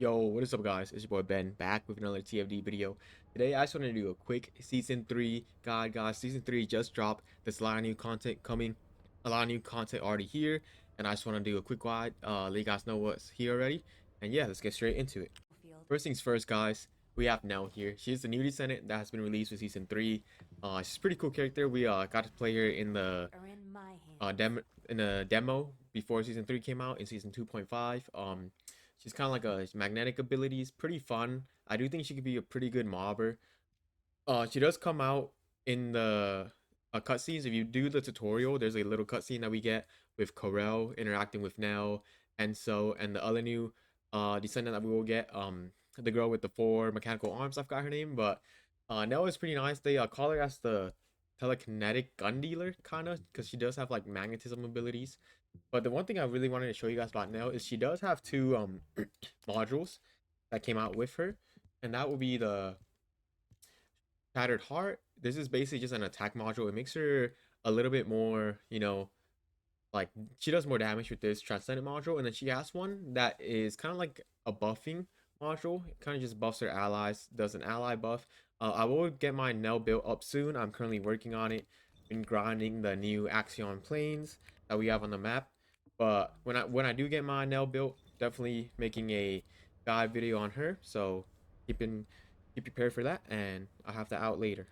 Yo, what is up guys? It's your boy Ben back with another TFD video. Today I just want to do a quick season 3 guide guys. Season 3 just dropped. There's a lot of new content coming. A lot of new content already here. And I just want to do a quick guide. Let you guys know what's here already. And yeah, let's get straight into it. First things first guys, we have Nell here. She's the new Descendant that has been released for season 3. She's a pretty cool character. We got to play her in the demo before season 3 came out in season 2.5. She's kind of like a magnetic abilities, pretty fun. I do think she could be a pretty good mobber. She does come out in the cutscenes. If you do the tutorial, there's a little cutscene that we get with Corel interacting with Nell, and the other new descendant that we will get. The girl with the 4 mechanical arms. I've got her name, but Nell is pretty nice. They call her as the telekinetic gun dealer, kind of, because she does have like magnetism abilities. But the one thing I really wanted to show you guys about Nell is she does have 2 modules that came out with her, and that will be the Shattered Heart. This is basically just an attack module. It makes her a little bit more, like she does more damage with this Transcendent module, and then she has one that is kind of like a buffing module. It kind of just buffs her allies, does an ally buff. I will get my Nell built up soon. I'm currently working on it, been grinding the new Axion Plains that we have on the map. But when I do get my Nell built, definitely making a guide video on her. So keep prepared for that, and I'll have that out later.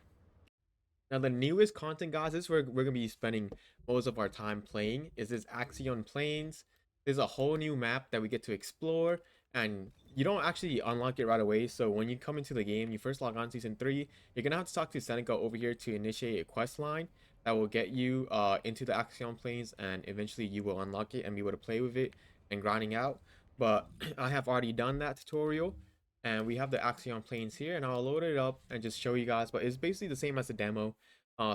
Now the newest content, guys, this is where we're gonna be spending most of our time playing. Is this Axion Plains? There's a whole new map that we get to explore, and you don't actually unlock it right away. So when you come into the game, you first log on season 3, you're gonna have to talk to Seneca over here to initiate a quest line that will get you into the Axion Plains, and eventually you will unlock it and be able to play with it and grinding out. But I have already done that tutorial, and we have the Axion Plains here, and I'll load it up and just show you guys. But it's basically the same as the demo.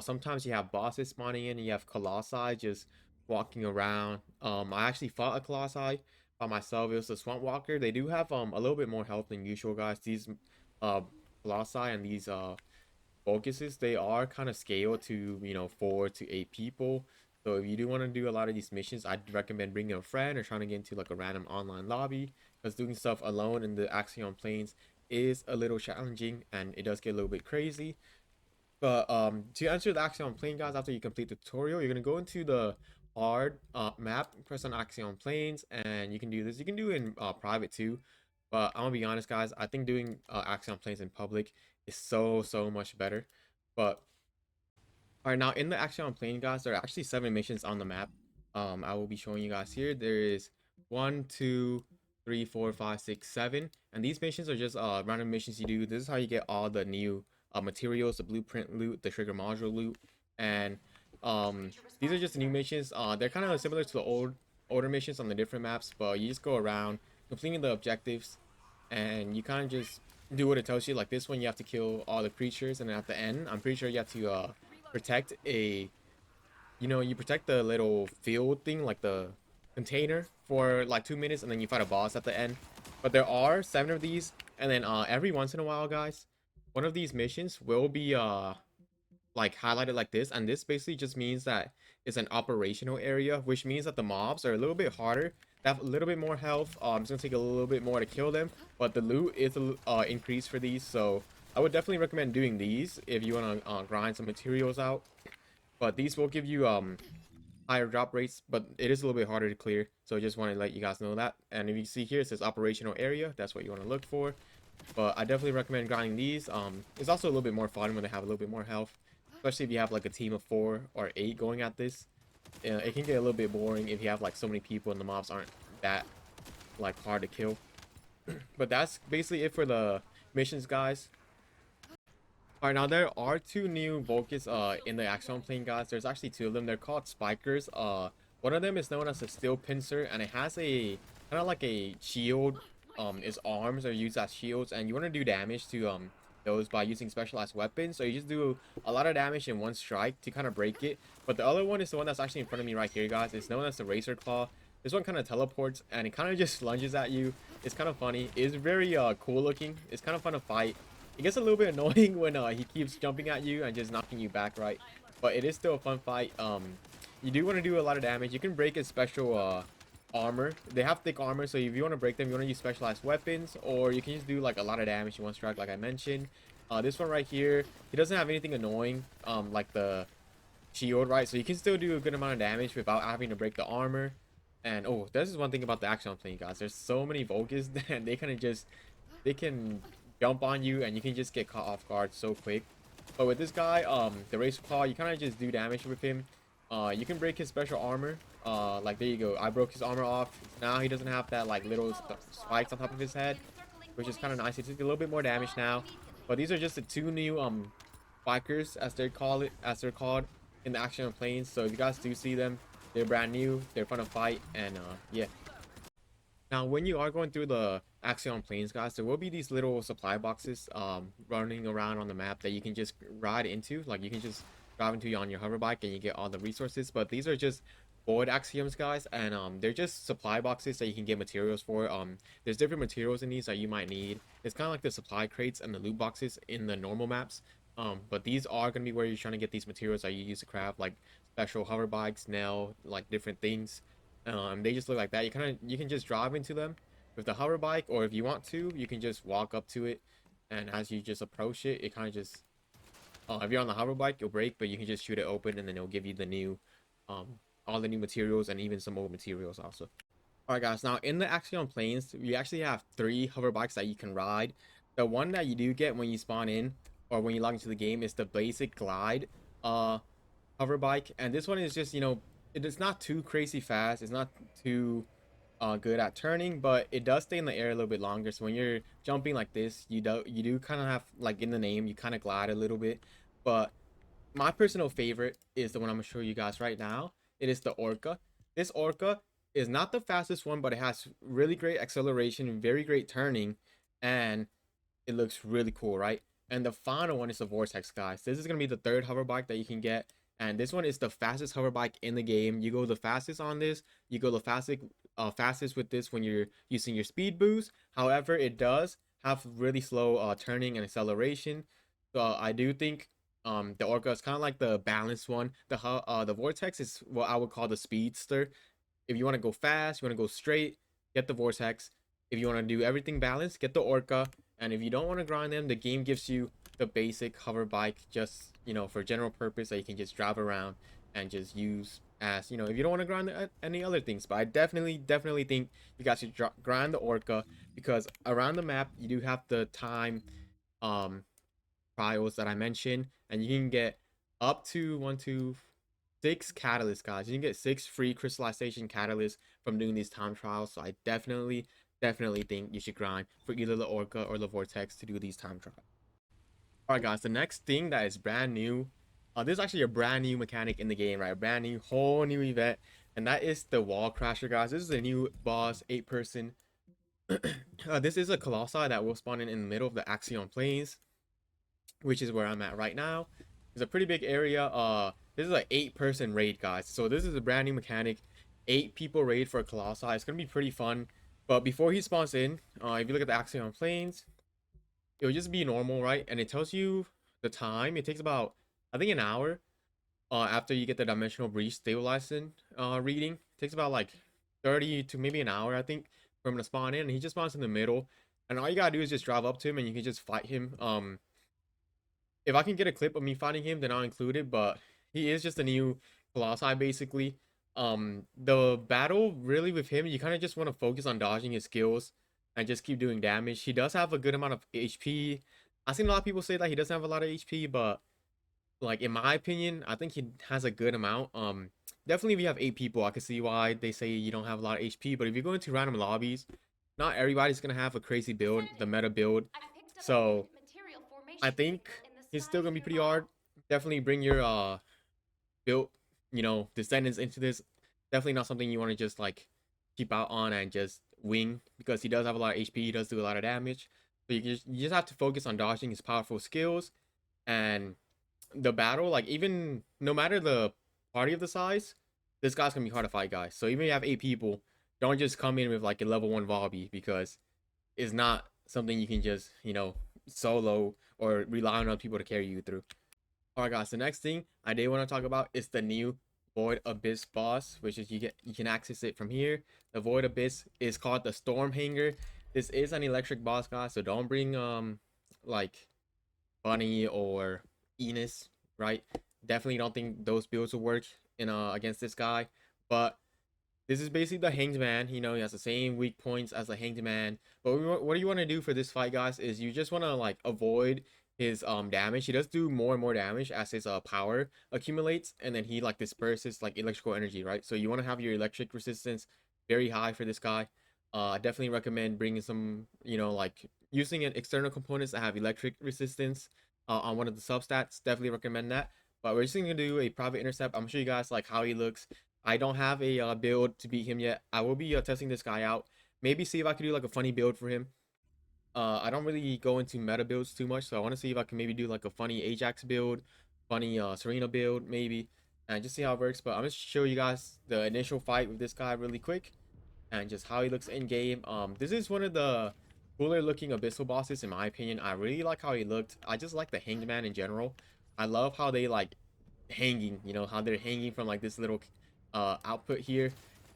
Sometimes you have bosses spawning in, and you have colossi just walking around. I actually fought a colossi by myself. It was a swamp walker. They do have a little bit more health than usual, guys. These colossi and these focuses, they are kind of scaled to 4 to 8 people. So if you do want to do a lot of these missions, I'd recommend bringing a friend or trying to get into like a random online lobby, because doing stuff alone in the Axion Plains is a little challenging and it does get a little bit crazy. But to answer the Axion Plains, guys, after you complete the tutorial, you're gonna go into the hard map, press on Axion Plains, and you can do this. You can do it in private too, but I'm gonna be honest, guys. I think doing Axion Plains in public is so much better. But all right, now in the Axion Plains, guys, there are actually 7 missions on the map. I will be showing you guys here. There is 1, 2, 3, 4, 5, 6, 7, and these missions are just random missions you do. This is how you get all the new materials, the blueprint loot, the trigger module loot, and these are just the new missions. They're kind of similar to the older missions on the different maps, but you just go around completing the objectives, and you kind of just do what it tells you. Like this one, you have to kill all the creatures, and then at the end, I'm pretty sure you have to protect you protect the little field thing, like the container, for like 2 minutes, and then you fight a boss at the end. But there are 7 of these, and then every once in a while, guys, one of these missions will be like highlighted like this, and this basically just means that it's an operational area, which means that the mobs are a little bit harder. They have a little bit more health. It's gonna take a little bit more to kill them, but the loot is increased for these, so I would definitely recommend doing these if you want to grind some materials out. But these will give you higher drop rates, but it is a little bit harder to clear, so I just want to let you guys know that. And if you see here, it says operational area. That's what you want to look for. But I definitely recommend grinding these. It's also a little bit more fun when they have a little bit more health, especially if you have like a team of 4 or 8 going at this. It can get a little bit boring if you have like so many people and the mobs aren't that like hard to kill. But that's basically it for the missions, guys. All right, now there are 2 new Volkits in the Axion Plane, guys. There's actually 2 of them. They're called Spikers. One of them is known as a Steel Pincer, and it has a kind of like a shield. Its arms are used as shields, and you want to do damage to those by using specialized weapons. So you just do a lot of damage in one strike to kind of break it. But the other one is the one that's actually in front of me right here, guys. It's known as the Razor Claw. This one kind of teleports, and it kind of just lunges at you. It's kind of funny. It's very cool looking. It's kind of fun to fight. It gets a little bit annoying when he keeps jumping at you and just knocking you back, right? But it is still a fun fight. You do want to do a lot of damage. You can break his special armor. They have thick armor, so if you want to break them, you want to use specialized weapons, or you can just do like a lot of damage in one strike, like I mentioned. This one right here, he doesn't have anything annoying, like the shield, right? So you can still do a good amount of damage without having to break the armor. And oh, this is one thing about the Axion Plains, guys. There's so many Volkes that they kind of just they can jump on you and you can just get caught off guard so quick. But with this guy, the Razor Claw, you kind of just do damage with him. You can break his special armor. Like there you go. I broke his armor off. Now he doesn't have that like little spikes on top of his head, which is kind of nice. He took a little bit more damage now. But these are just the two new bikers, as they're called, in the Axion Plains. So if you guys do see them, they're brand new. They're fun to fight, and yeah. Now, when you are going through the Axion Plains, guys, there will be these little supply boxes running around on the map that you can just ride into. Like, you can just drive into on your hoverbike and you get all the resources. But these are just void axioms, guys, and they're just supply boxes that you can get materials for. There's different materials in these that you might need. It's kind of like the supply crates and the loot boxes in the normal maps. But these are going to be where you're trying to get these materials that you use to craft, like special hoverbikes, Nell, like different things. They just look like that. You can just drive into them with the hoverbike, or if you want to, you can just walk up to it, and as you just approach it, it kind of just if you're on the hoverbike, you'll break, but you can just shoot it open, and then it'll give you the new all the new materials and even some old materials also. All right, guys. Now in the Axion Plains, you actually have 3 hoverbikes that you can ride. The one that you do get when you spawn in or when you log into the game is the basic glide hoverbike, and this one is just, you know, it's not too crazy fast. It's not too good at turning, but it does stay in the air a little bit longer. So when you're jumping like this, you do kind of have, like in the name, you kind of glide a little bit. But my personal favorite is the one I'm gonna show you guys right now. It is the Orca. This Orca is not the fastest one, but it has really great acceleration, very great turning, and it looks really cool, right? And the final one is the Vortex, guys. This is gonna be the 3rd hoverbike that you can get, and this one is the fastest hoverbike in the game. You go the fastest on this. You go the fastest with this when you're using your speed boost. However, it does have really slow turning and acceleration. So I do think the Orca is kind of like the balanced one. The Vortex is what I would call the speedster. If you want to go fast, you want to go straight, get the Vortex. If you want to do everything balanced, get the Orca. And if you don't want to grind them, the game gives you the basic hover bike, just, you know, for general purpose that you can just drive around and just use as, you know, if you don't want to grind any other things. But I definitely think you guys should grind the Orca, because around the map you do have the time trials that I mentioned, and you can get up to 6 catalysts, guys. You can get 6 free crystallization catalysts from doing these time trials. So I definitely think you should grind for either the Orca or the Vortex to do these time trials. All right, guys, the next thing that is brand new, this is actually a brand new mechanic in the game, right? A brand new, whole new event, and that is the Wall Crasher, guys. This is a new boss, 8-person. This is a Colossi that will spawn in the middle of the Axion Plains, which is where I'm at right now. It's a pretty big area. This is an 8-person raid, guys. So this is a brand new mechanic, 8 people raid for a Colossi. It's gonna be pretty fun. But before he spawns in, if you look at the Axion Plains, it would just be normal, right? And it tells you the time. It takes about, I think, an hour after you get the dimensional breach stabilizing reading. It takes about like 30 to maybe an hour, I think, for him to spawn in. And he just spawns in the middle, and all you gotta do is just drive up to him and you can just fight him. If I can get a clip of me fighting him, then I'll include it. But he is just a new Colossi, basically. The battle, really, with him, you kind of just want to focus on dodging his skills and just keep doing damage. He does have a good amount of HP. I've seen a lot of people say that he doesn't have a lot of HP, but like, in my opinion, I think he has a good amount. Definitely if you have 8 people, I can see why they say you don't have a lot of HP. But if you go into random lobbies, not everybody's gonna have a crazy build, the meta build. So I think he's still gonna be pretty hard. Definitely bring your built, you know, Descendants into this. Definitely not something you want to just like keep out on and just wing, because he does have a lot of HP. He does do a lot of damage. So you just have to focus on dodging his powerful skills. And the battle, like, even no matter the party of the size, this guy's gonna be hard to fight, guys. So even if you have 8 people, don't just come in with like a level 1 Vobby, because it's not something you can just, you know, solo or rely on other people to carry you through. All right, guys, the next thing I did want to talk about is the new Void Abyss boss, which is you can access it from here. The Void Abyss is called the Storm Hanger. This is an electric boss, guys, so don't bring like Bunny or Enos, right? Definitely don't think those builds will work in against this guy. But this is basically the Hanged Man. You know, he has the same weak points as the Hanged Man. But what you want to do for this fight, guys, is you just want to like avoid his damage. He does do more and more damage as his power accumulates, and then he like disperses like electrical energy, right? So you want to have your electric resistance very high for this guy. I definitely recommend bringing some, you know, like using an external components that have electric resistance on one of the substats. Definitely recommend that. But we're just gonna do a private intercept. I'm show you guys like how he looks. I don't have a build to beat him yet. I will be testing this guy out. Maybe see if I can do like a funny build for him. I don't really go into meta builds too much, so I want to see if I can maybe do like a funny Ajax build, funny Serena build maybe, and just see how it works. But I'm just show you guys the initial fight with this guy really quick, and just how he looks in game. This is one of the cooler looking Abyssal bosses in my opinion. I really like how he looked. I just like the Hanged Man in general. I love how they like hanging, you know, how they're hanging from like this little output here.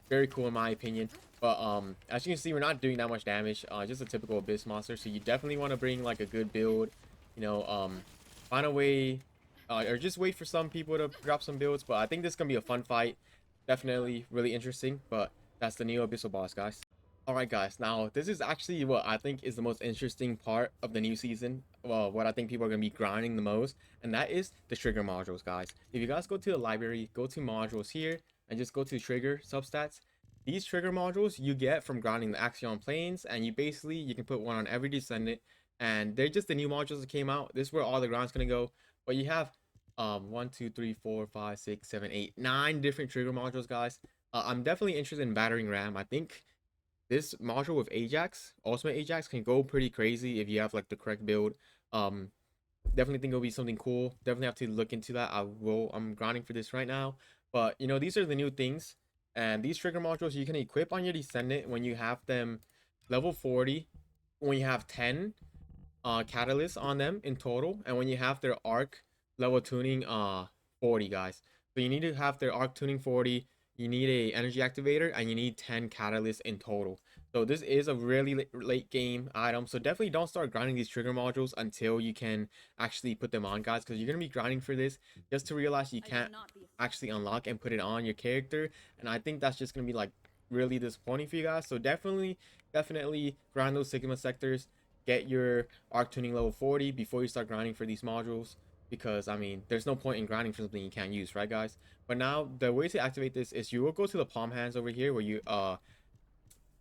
Very cool in my opinion. But as you can see, we're not doing that much damage. Just a typical Abyss monster. So you definitely want to bring like a good build, you know, find a way or just wait for some people to drop some builds. But I think this is gonna be a fun fight. Definitely really interesting. But that's the new Abyssal boss, guys. Alright guys, now this is actually what I think is the most interesting part of the new season. Well, what I think people are going to be grinding the most, and that is the trigger modules, guys. If you guys go to the library, go to modules here, and just go to trigger substats, these trigger modules you get from grinding the Axion Plains, and you can put one on every Descendant, and they're just the new modules that came out. This is where all the grind's going to go, but you have 1 2 3 4 5 6 7 8 9 different trigger modules, guys. I'm definitely interested in battering ram. I think this module with Ajax, Ultimate Ajax, can go pretty crazy if you have like the correct build. Um, Definitely think it'll be something cool. Definitely have to look into that. I'm grinding for this right now. But you know, these are the new things. And these trigger modules you can equip on your Descendant when you have them level 40, when you have 10 catalysts on them in total, and when you have their arc level tuning 40, guys. So you need to have their arc tuning 40, you need a energy activator, and you need 10 catalysts in total. So this is a really late game item, so definitely don't start grinding these trigger modules until you can actually put them on, guys, because you're gonna be grinding for this just to realize you can't actually unlock and put it on your character. And I think that's just gonna be like really disappointing for you guys. So definitely grind those Sigma sectors, get your arc tuning level 40 before you start grinding for these modules, because I mean there's no point in grinding for something you can't use, right guys? But now the way to activate this is you will go to the palm hands over here where you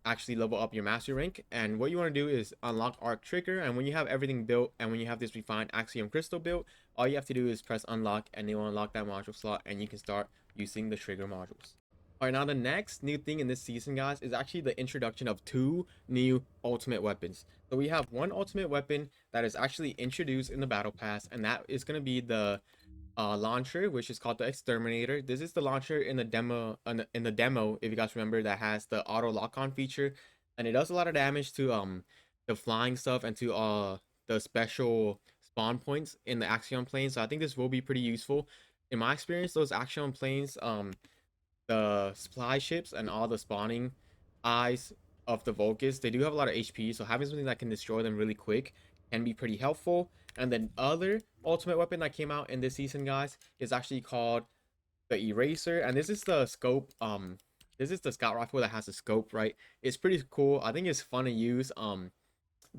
actually level up your mastery rank, and what you want to do is unlock arc trigger. And when you have everything built and when you have this refined Axiom crystal built, all you have to do is press unlock and it will unlock that module slot and you can start using the trigger modules. All right, now the next new thing in this season, guys, is actually the introduction of 2 new ultimate weapons. So we have one ultimate weapon that is actually introduced in the battle pass, and that is going to be the launcher, which is called the Exterminator. This is the launcher in the demo, if you guys remember, that has the auto lock-on feature, and it does a lot of damage to the flying stuff and to the special spawn points in the Axion Plains. So I think this will be pretty useful. In my experience, those Axion Plains the supply ships and all the spawning eyes of the Volkis, they do have a lot of HP, so having something that can destroy them really quick can be pretty helpful. And then other ultimate weapon that came out in this season, guys, is actually called the Eraser, and this is the scope. This is the scout rifle that has a scope, right? It's pretty cool. I think it's fun to use.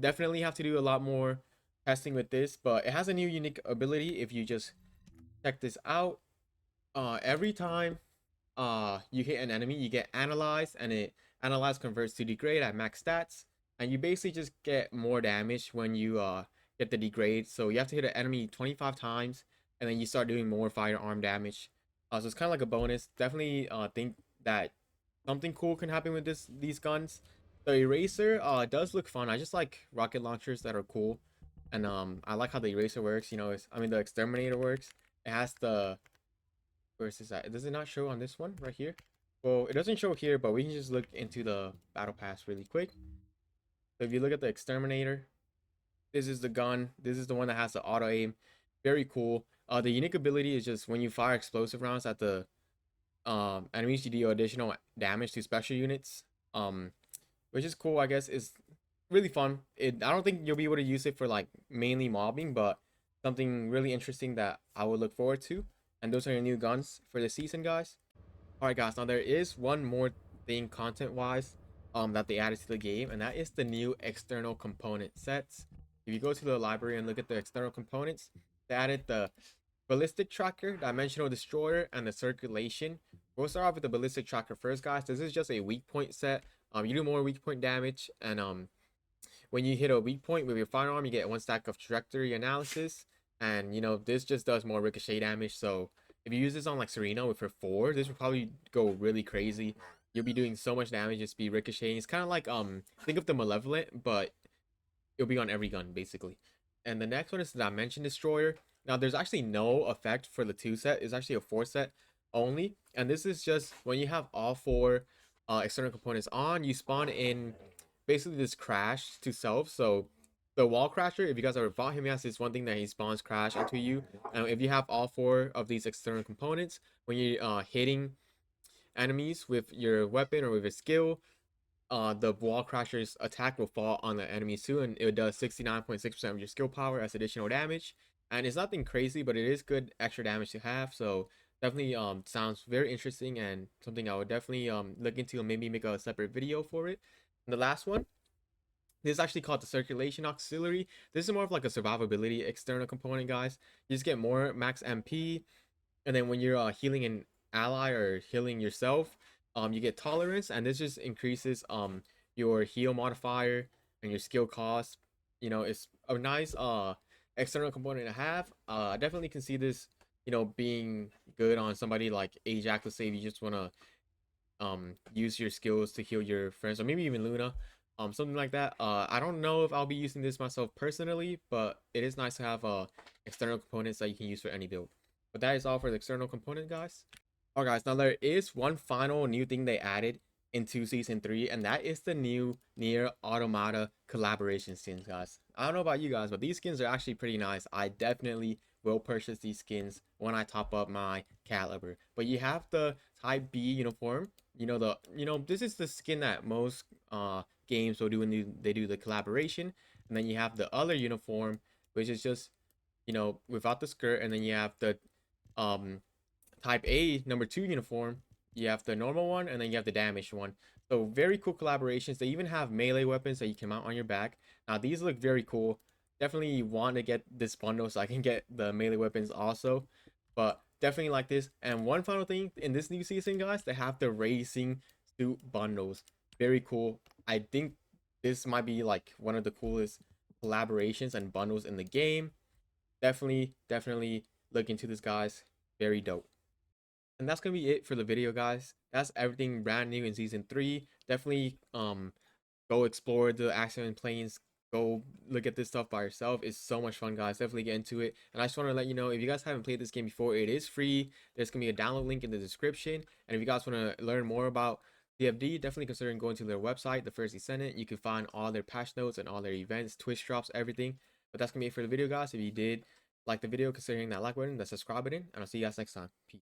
Definitely have to do a lot more testing with this, but it has a new unique ability. If you just check this out, every time you hit an enemy, you get analyzed, and it analyzed converts to degrade at max stats, and you basically just get more damage when you get the degrade. So you have to hit an enemy 25 times and then you start doing more firearm damage. So it's kind of like a bonus. Definitely think that something cool can happen with these guns. The Eraser does look fun. I just like rocket launchers that are cool, and I like how the Eraser works. You know, the Exterminator works. It has the, where is this at? Does it not show on this one right here? Well, it doesn't show here, but we can just look into the battle pass really quick. So if you look at the Exterminator, this is the gun. This is the one that has the auto aim. Very cool. The unique ability is just when you fire explosive rounds at the enemies you deal additional damage to special units. Which is cool, I guess. Is really fun. I don't think you'll be able to use it for like mainly mobbing, but something really interesting that I would look forward to. And those are your new guns for the season, guys. All right, guys. Now there is one more thing content-wise, that they added to the game, and that is the new external component sets. If you go to the library and look at the external components, they added the ballistic tracker, dimensional destroyer, and the circulation. We'll start off with the ballistic tracker first, guys. This is just a weak point set. You do more weak point damage, and when you hit a weak point with your firearm, you get one stack of trajectory analysis, and this just does more ricochet damage. So if you use this on like Serena with her 4, this will probably go really crazy. You'll be doing so much damage, just be ricocheting. It's kind of like think of the Malevolent, but it'll be on every gun basically. And the next one is the Dimension Destroyer. Now there's actually no effect for the 2 set. It's actually a 4 set only, and this is just when you have all 4 external components on, you spawn in basically this crash to self. So the wall crasher, if you guys ever fought him, he has this one thing that he spawns crash into you. And if you have all 4 of these external components, when you're hitting enemies with your weapon or with a skill, the wall crasher's attack will fall on the enemies too, and it does 69.6% of your skill power as additional damage. And it's nothing crazy, but it is good extra damage to have. So definitely sounds very interesting and something I would definitely look into and maybe make a separate video for it. And the last one, this is actually called the circulation auxiliary. This is more of like a survivability external component, guys. You just get more max MP, and then when you're healing an ally or healing yourself, you get tolerance, and this just increases your heal modifier and your skill cost. It's a nice external component to have. I definitely can see this being good on somebody like Ajax. Let's say if you just want to use your skills to heal your friends, or maybe even Luna, something like that. I don't know if I'll be using this myself personally, but it is nice to have external components that you can use for any build. But that is all for the external component, guys. All right, guys. Now there is one final new thing they added into season 3, and that is the new NieR Automata collaboration skins, guys. I don't know about you guys, but these skins are actually pretty nice. I definitely will purchase these skins when I top up my caliber. But you have the Type B uniform. This is the skin that most games will do when they do the collaboration. And then you have the other uniform, which is just without the skirt. And then you have the um Type A number 2 uniform. You have the normal one, and then you have the damaged one. So very cool collaborations. They even have melee weapons that you can mount on your back. Now these look very cool. Definitely want to get this bundle so I can get the melee weapons also. But definitely like this. And one final thing in this new season, guys, they have the racing suit bundles. Very cool. I think this might be like one of the coolest collaborations and bundles in the game. Definitely look into this, guys. Very dope. And that's gonna be it for the video, guys. That's everything brand new in season 3. Definitely go explore the Axion Plains. Go look at this stuff by yourself. It's so much fun, guys. Definitely get into it. And I just want to let you know, if you guys haven't played this game before, it is free. There's gonna be a download link in the description. And if you guys want to learn more about DFD, definitely consider going to their website, the first Descendant. You can find all their patch notes and all their events, Twitch drops, everything. But that's gonna be it for the video, guys. If you did like the video, consider hitting that like button, the subscribe button, and I'll see you guys next time. Peace.